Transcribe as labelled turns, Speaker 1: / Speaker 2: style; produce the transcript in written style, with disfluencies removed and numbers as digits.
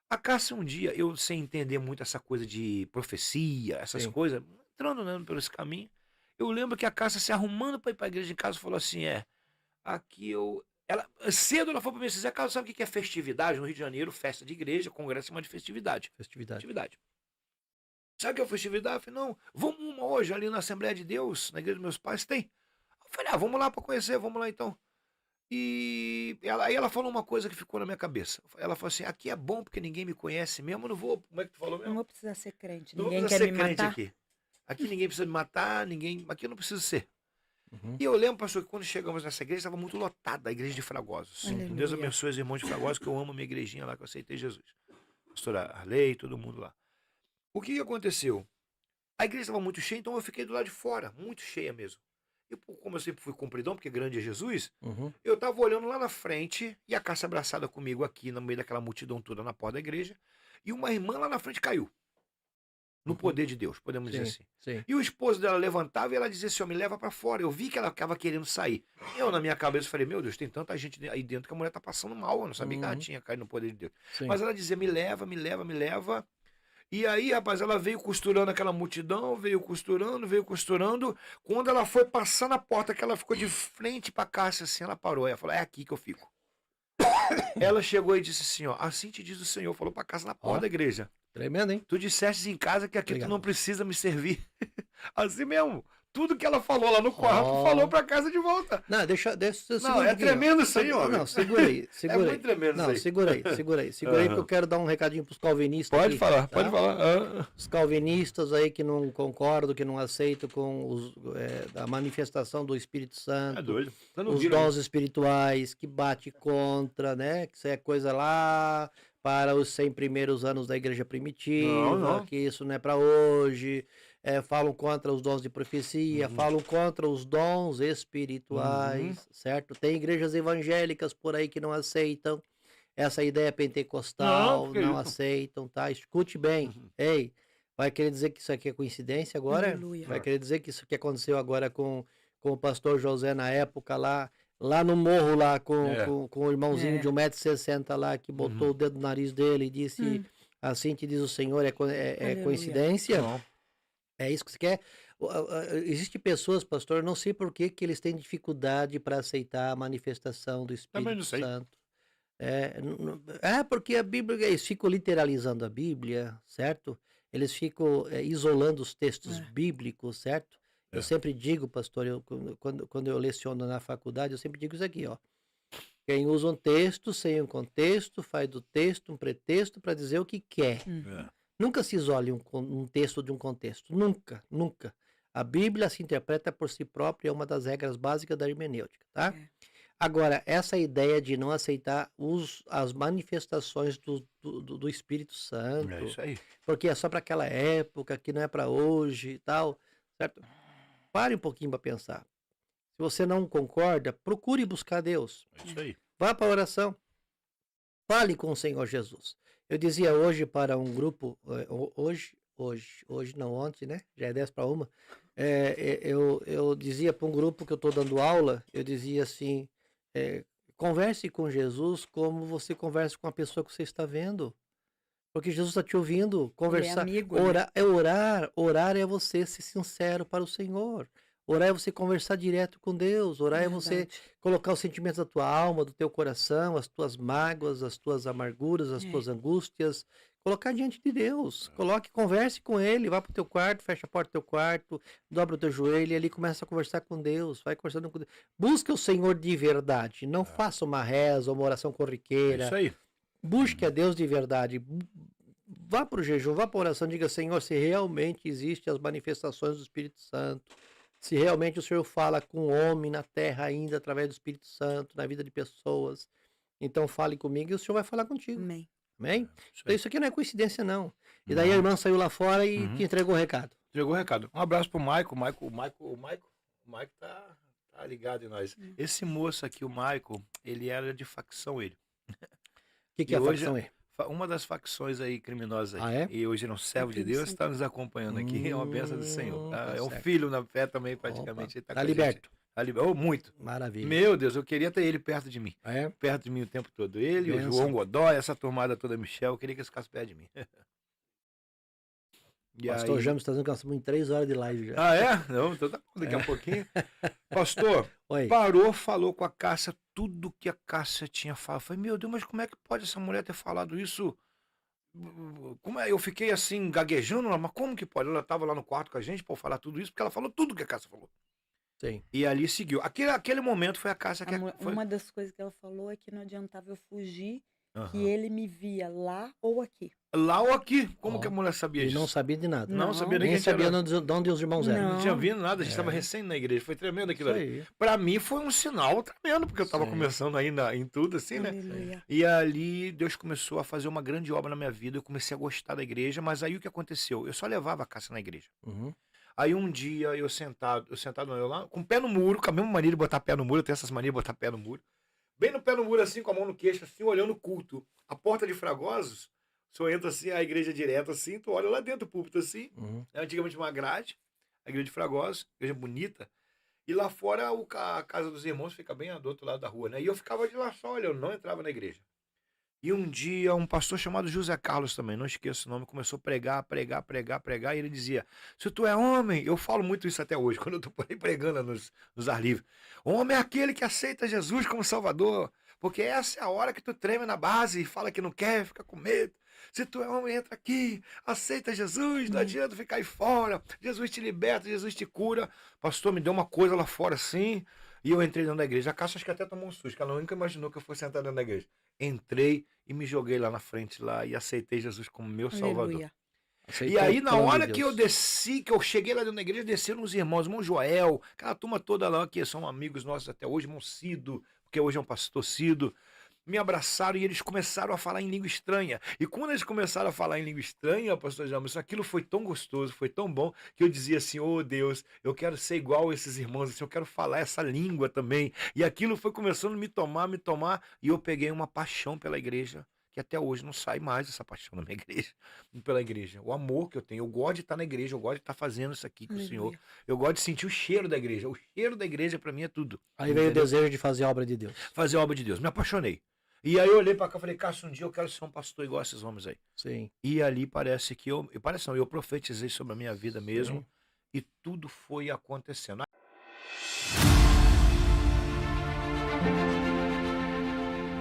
Speaker 1: A Cássia um dia, eu sem entender muito essa coisa de profecia, essas
Speaker 2: Sim.
Speaker 1: coisas, entrando, né, por esse caminho, eu lembro que a Cássia se arrumando para ir pra igreja de casa falou assim: aqui eu ela cedo ela falou pra mim assim: "Zé Carlos, sabe o que que é festividade?" No Rio de Janeiro, festa de igreja, congresso é uma de festividade.
Speaker 2: Festividade.
Speaker 1: Festividade. "Sabe o que é festividade?" Eu falei: "Não, vamos uma hoje ali na Assembleia de Deus, na igreja dos meus pais, tem?" Eu falei: "Ah, vamos lá para conhecer, vamos lá então." Aí ela falou uma coisa que ficou na minha cabeça. Ela falou assim: "Aqui é bom porque ninguém me conhece mesmo, eu não vou", como é que tu falou
Speaker 3: Não
Speaker 1: mesmo?
Speaker 3: vou precisar ser crente,
Speaker 1: "Não vou
Speaker 3: ninguém
Speaker 1: precisar
Speaker 3: quer
Speaker 1: ser
Speaker 3: me
Speaker 1: crente
Speaker 3: matar?
Speaker 1: aqui. Aqui ninguém precisa me matar, ninguém aqui eu não preciso ser."
Speaker 2: Uhum.
Speaker 1: E eu lembro, pastor, que quando chegamos nessa igreja, estava muito lotada, a igreja de Fragosos.
Speaker 2: Sim.
Speaker 1: Deus
Speaker 3: Aleluia.
Speaker 1: abençoe os irmãos de Fragosos, que eu amo a minha igrejinha lá, que eu aceitei Jesus. Pastora Arley, todo mundo lá. O que que aconteceu? A igreja estava muito cheia, então eu fiquei do lado de fora, muito cheia mesmo. E como eu sempre fui cumpridão, porque grande é Jesus,
Speaker 2: Uhum.
Speaker 1: eu estava olhando lá na frente, e a Cássia abraçada comigo aqui, no meio daquela multidão toda na porta da igreja, e uma irmã lá na frente caiu. No
Speaker 2: Uhum.
Speaker 1: poder de Deus, podemos dizer
Speaker 2: Sim,
Speaker 1: assim.
Speaker 2: sim.
Speaker 1: E o esposo dela levantava e ela dizia assim: "Ó, me leva para fora." Eu vi que ela estava querendo sair. Eu, na minha cabeça, falei: "Meu Deus, tem tanta gente aí dentro que a mulher tá passando mal." Eu não sabia que ela
Speaker 2: Uhum.
Speaker 1: tinha caído no poder de Deus.
Speaker 2: Sim.
Speaker 1: Mas ela dizia: "Me leva, me leva, me leva." E aí, rapaz, ela veio costurando aquela multidão, veio costurando, veio costurando. Quando ela foi passar na porta, que ela ficou de frente pra Cássia, assim, ela parou. Ela falou: "É aqui que eu fico." Ela chegou e disse assim: "Ó, assim te diz o Senhor." Falou pra Cássia na porta
Speaker 2: Ó,
Speaker 1: da igreja:
Speaker 2: tremendo, hein?
Speaker 1: "Tu dissestes em casa que aqui tu
Speaker 2: Obrigado.
Speaker 1: não precisa me servir." Assim mesmo. Tudo que ela falou lá no quarto, falou
Speaker 2: Ó.
Speaker 1: pra casa de volta.
Speaker 2: Não, deixa,
Speaker 1: Não,
Speaker 2: segura um
Speaker 1: é
Speaker 2: pouquinho.
Speaker 1: tremendo isso aí,
Speaker 2: Não,
Speaker 1: homem.
Speaker 2: segura aí,
Speaker 1: É
Speaker 2: segura
Speaker 1: muito
Speaker 2: aí.
Speaker 1: tremendo isso
Speaker 2: Não,
Speaker 1: aí.
Speaker 2: segura aí, segura aí. Segura aí, porque eu
Speaker 1: Aham.
Speaker 2: quero dar um recadinho pros calvinistas
Speaker 1: Pode
Speaker 2: aqui,
Speaker 1: falar, pode
Speaker 2: tá?
Speaker 1: falar. Ah,
Speaker 2: Os calvinistas aí que não concordam, que não aceitam com a manifestação do Espírito
Speaker 1: é
Speaker 2: Santo,
Speaker 1: doido. Vocês não
Speaker 2: os
Speaker 1: viram ainda.
Speaker 2: dons espirituais, que bate contra, né? Que isso é coisa lá para os 100 primeiros anos da igreja
Speaker 1: Não,
Speaker 2: primitiva,
Speaker 1: não.
Speaker 2: que isso não é para hoje. Falam contra os dons de profecia,
Speaker 1: Uhum.
Speaker 2: falam contra os dons
Speaker 1: Uhum.
Speaker 2: espirituais, certo? Tem igrejas evangélicas por aí que não aceitam essa ideia
Speaker 1: Não,
Speaker 2: pentecostal,
Speaker 1: que
Speaker 2: não
Speaker 1: isso.
Speaker 2: aceitam, tá? Escute bem.
Speaker 1: Uhum.
Speaker 2: Ei, vai querer dizer que isso aqui é coincidência agora?
Speaker 3: Aleluia.
Speaker 2: Vai
Speaker 1: É.
Speaker 2: querer dizer que isso que aconteceu agora com o pastor José na época lá no morro lá
Speaker 1: É.
Speaker 2: com o irmãozinho de
Speaker 3: É.
Speaker 2: 1,60 m lá que botou
Speaker 1: Uhum.
Speaker 2: o dedo no nariz dele e disse,
Speaker 3: Hum,
Speaker 2: assim te diz o Senhor, é
Speaker 3: aleluia.
Speaker 2: coincidência?
Speaker 1: Não.
Speaker 2: É isso que você quer? Existe pessoas, pastor, eu não sei por que que eles têm dificuldade para aceitar a manifestação do
Speaker 1: Também não
Speaker 2: Espírito
Speaker 1: sei.
Speaker 2: Santo. Porque a Bíblia, eles ficam literalizando a Bíblia, certo? Eles ficam isolando os textos
Speaker 3: É.
Speaker 2: bíblicos, certo? Eu
Speaker 1: É.
Speaker 2: sempre digo, pastor, quando eu leciono na faculdade, eu sempre digo isso aqui, ó. Quem usa um texto sem um contexto, faz do texto um pretexto para dizer o que quer.
Speaker 3: Uhum.
Speaker 1: É.
Speaker 2: Nunca se isole um texto de um contexto. Nunca, nunca. A Bíblia se interpreta por si própria, é uma das regras básicas da hermenêutica, tá?
Speaker 3: É.
Speaker 2: Agora, essa ideia de não aceitar as manifestações do Espírito
Speaker 1: É
Speaker 2: Santo,
Speaker 1: isso aí.
Speaker 2: porque é só para aquela época, que não é para hoje e tal, certo? Pare um pouquinho para pensar. Se você não concorda, procure buscar Deus.
Speaker 1: É isso aí.
Speaker 2: Vá para a oração. Fale com o Senhor Jesus. Eu dizia hoje para um grupo, hoje não, ontem, né? Já é 10 para uma. Eu dizia para um grupo que eu estou dando aula, eu dizia assim, é, converse com Jesus como você conversa com a pessoa que você está vendo. Porque Jesus está te ouvindo,
Speaker 3: Ele é
Speaker 2: conversar,
Speaker 3: amigo, né?
Speaker 2: orar é você ser sincero para o Senhor. Orar é você conversar direto com Deus, orar é você
Speaker 3: Verdade.
Speaker 2: colocar os sentimentos da tua alma, do teu coração, as tuas mágoas, as tuas amarguras, as
Speaker 3: É.
Speaker 2: tuas angústias, colocar diante de Deus. Coloque, converse com Ele, vá para o teu quarto, fecha a porta do teu quarto, dobra o teu joelho e ali começa a conversar com Deus, vai conversando com Deus. Busque o Senhor de verdade, não faça uma reza, uma oração
Speaker 1: É isso
Speaker 2: corriqueira.
Speaker 1: aí.
Speaker 2: Busque a Deus de verdade. Vá para o jejum, vá para a oração, diga, Senhor, se realmente existem as manifestações do Espírito Santo, se realmente o Senhor fala com o homem na terra ainda através do Espírito Santo, na vida de pessoas, então fale comigo e o Senhor vai falar contigo.
Speaker 3: Amém.
Speaker 2: Amém?
Speaker 1: Isso
Speaker 2: Então
Speaker 1: aí.
Speaker 2: isso aqui não é coincidência, não. E daí a
Speaker 1: Não.
Speaker 2: irmã saiu lá fora e te
Speaker 1: Uhum.
Speaker 2: entregou o recado.
Speaker 1: Entregou o recado. Um abraço pro Maico. O Maico tá ligado em nós.
Speaker 3: Hum.
Speaker 1: Esse moço aqui, o Maico, ele era de facção, ele.
Speaker 2: O que, que
Speaker 1: E
Speaker 2: é a
Speaker 1: hoje,
Speaker 2: facção aí?
Speaker 1: uma das facções aí criminosas aí.
Speaker 2: Ah, é?
Speaker 1: E hoje ele é um servo de
Speaker 3: Espírito
Speaker 1: Deus,
Speaker 3: Santo.
Speaker 1: está nos acompanhando aqui. É uma bênção do Senhor. Tá?
Speaker 2: Tá
Speaker 1: É um
Speaker 2: certo.
Speaker 1: filho na fé também,
Speaker 2: Opa,
Speaker 1: praticamente. Ele tá
Speaker 2: tá
Speaker 1: com a gente.
Speaker 2: liberto.
Speaker 1: Ali, oh, muito.
Speaker 2: Maravilha.
Speaker 1: Meu Deus, eu queria ter ele perto de mim.
Speaker 2: É?
Speaker 1: Perto de mim o tempo todo. Ele, o
Speaker 2: Benção.
Speaker 1: João Godoy, essa turmada toda, Michel, eu queria que eles ficassem perto de mim. E
Speaker 2: Pastor
Speaker 1: aí...
Speaker 2: James está dizendo que nós estamos em 3 horas de live já.
Speaker 1: Ah, é? Não, então tá bom, daqui a pouquinho. Pastor,
Speaker 2: Oi.
Speaker 1: parou, falou com a Cássia tudo que a Cássia tinha falado. Eu falei, meu Deus, mas como é que pode essa mulher ter falado isso? Como é? Eu fiquei assim, gaguejando, mas como que pode? Ela estava lá no quarto com a gente para falar tudo isso, porque ela falou tudo que a Cássia falou.
Speaker 2: Sim.
Speaker 1: E ali seguiu. Aquele momento foi a Cássia que... Foi...
Speaker 3: Uma das coisas que ela falou é que não adiantava eu fugir, que
Speaker 1: Aham.
Speaker 3: ele me via lá ou aqui.
Speaker 1: Lá ou aqui? Como
Speaker 2: Ó,
Speaker 1: que a mulher sabia
Speaker 2: E
Speaker 1: disso?
Speaker 2: não sabia de nada.
Speaker 1: Não sabia nem
Speaker 2: Nem
Speaker 1: que
Speaker 2: sabia
Speaker 1: era...
Speaker 2: de onde os irmãos eram.
Speaker 1: Não tinha
Speaker 3: Não.
Speaker 1: vindo nada, a gente
Speaker 2: É.
Speaker 1: estava recém na igreja. Foi tremendo aquilo
Speaker 2: Isso
Speaker 1: ali.
Speaker 2: aí.
Speaker 1: Pra mim foi um sinal tremendo, porque eu estava
Speaker 2: Sim.
Speaker 1: começando aí em tudo, assim, né?
Speaker 3: Aleluia.
Speaker 1: E ali Deus começou a fazer uma grande obra na minha vida. Eu comecei a gostar da igreja, mas aí o que aconteceu? Eu só levava a Cássia na igreja.
Speaker 2: Uhum.
Speaker 1: Aí um dia eu sentado não, lá, com o pé no muro, com a mesma mania de botar pé no muro, eu tenho essas manias de botar pé no muro. Bem no pé no muro, assim, com a mão no queixo, assim, olhando o culto. A porta de Fragosos, o senhor entra assim, a igreja direto, assim, tu olha lá dentro do púlpito, assim.
Speaker 2: Uhum.
Speaker 1: Antigamente uma grade, a igreja de Fragosos, igreja bonita. E lá fora a casa dos irmãos fica bem do outro lado da rua, né? E eu ficava de lá só olhando, não entrava na igreja. E um dia, um pastor chamado José Carlos também, não esqueço o nome, começou a pregar, e ele dizia, se tu é homem, eu falo muito isso até hoje, quando eu tô por aí pregando nos ar livre, homem é aquele que aceita Jesus como Salvador, porque essa é a hora que tu treme na base e fala que não quer, fica com medo. Se tu é homem, entra aqui, aceita Jesus, não adianta ficar aí fora, Jesus te liberta, Jesus te cura. Pastor, me deu uma coisa lá fora assim, e eu entrei dentro da igreja. A Cássia acho que até tomou um susto, que ela nunca imaginou que eu fosse entrar dentro da igreja. Entrei e me joguei lá na frente lá e aceitei Jesus como meu Salvador.
Speaker 3: Aleluia.
Speaker 2: Aceitou
Speaker 1: E aí,
Speaker 2: o
Speaker 1: na
Speaker 2: plano de
Speaker 1: hora que eu
Speaker 2: Deus.
Speaker 1: desci, que eu cheguei lá dentro da igreja, desceram os irmão Joel, aquela turma toda lá, que são amigos nossos até hoje, irmão Cido, porque hoje é um pastor Cido, me abraçaram e eles começaram a falar em língua estranha. E quando eles começaram a falar em língua estranha, pastor James, aquilo foi tão gostoso, foi tão bom, que eu dizia assim, oh Deus, eu quero ser igual a esses irmãos, assim, eu quero falar essa língua também. E aquilo foi começando a me tomar, e eu peguei uma paixão pela igreja, que até hoje não sai mais essa paixão da minha igreja, pela igreja. O amor que eu tenho, eu gosto de estar na igreja, eu gosto de estar fazendo isso aqui com o Senhor.
Speaker 3: Aleluia.
Speaker 1: Eu gosto de sentir o cheiro da igreja. O cheiro da igreja para mim é tudo.
Speaker 2: Aí veio o
Speaker 1: Entendeu?
Speaker 2: desejo de fazer a obra de Deus.
Speaker 1: Fazer a obra de Deus. Me apaixonei. E aí eu olhei para cá e falei, Cássio, um dia eu quero ser um pastor igual a esses homens aí.
Speaker 2: Sim.
Speaker 1: E ali parece que eu profetizei sobre a minha vida mesmo.
Speaker 2: Sim.
Speaker 1: E tudo foi acontecendo.